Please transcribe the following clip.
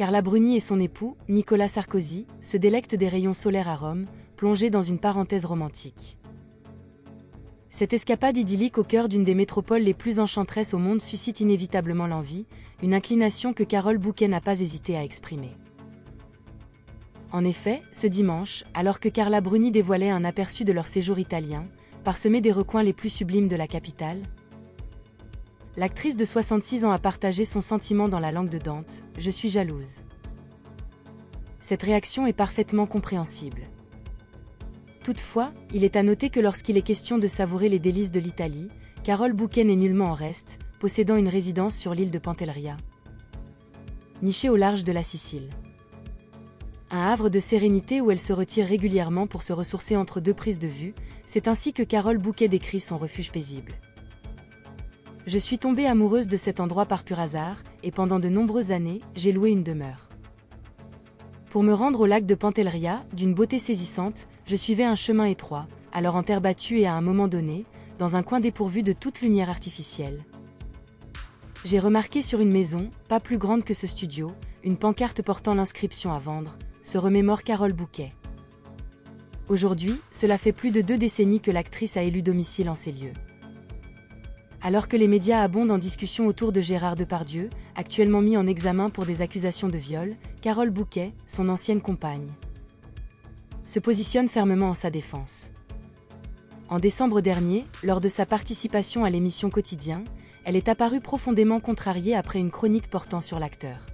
Carla Bruni et son époux, Nicolas Sarkozy, se délectent des rayons solaires à Rome, plongés dans une parenthèse romantique. Cette escapade idyllique au cœur d'une des métropoles les plus enchanteresses au monde suscite inévitablement l'envie, une inclination que Carole Bouquet n'a pas hésité à exprimer. En effet, ce dimanche, alors que Carla Bruni dévoilait un aperçu de leur séjour italien, parsemé des recoins les plus sublimes de la capitale, l'actrice de 66 ans a partagé son sentiment dans la langue de Dante, « Je suis jalouse ». Cette réaction est parfaitement compréhensible. Toutefois, il est à noter que lorsqu'il est question de savourer les délices de l'Italie, Carole Bouquet n'est nullement en reste, possédant une résidence sur l'île de Pantelleria, nichée au large de la Sicile. Un havre de sérénité où elle se retire régulièrement pour se ressourcer entre deux prises de vue, c'est ainsi que Carole Bouquet décrit son refuge paisible. Je suis tombée amoureuse de cet endroit par pur hasard, et pendant de nombreuses années, j'ai loué une demeure. Pour me rendre au lac de Pantelleria, d'une beauté saisissante, je suivais un chemin étroit, alors en terre battue et à un moment donné, dans un coin dépourvu de toute lumière artificielle. J'ai remarqué sur une maison, pas plus grande que ce studio, une pancarte portant l'inscription à vendre, se remémore Carole Bouquet. Aujourd'hui, cela fait plus de 2 décennies que l'actrice a élu domicile en ces lieux. Alors que les médias abondent en discussion autour de Gérard Depardieu, actuellement mis en examen pour des accusations de viol, Carole Bouquet, son ancienne compagne, se positionne fermement en sa défense. En décembre dernier, lors de sa participation à l'émission Quotidien, elle est apparue profondément contrariée après une chronique portant sur l'acteur.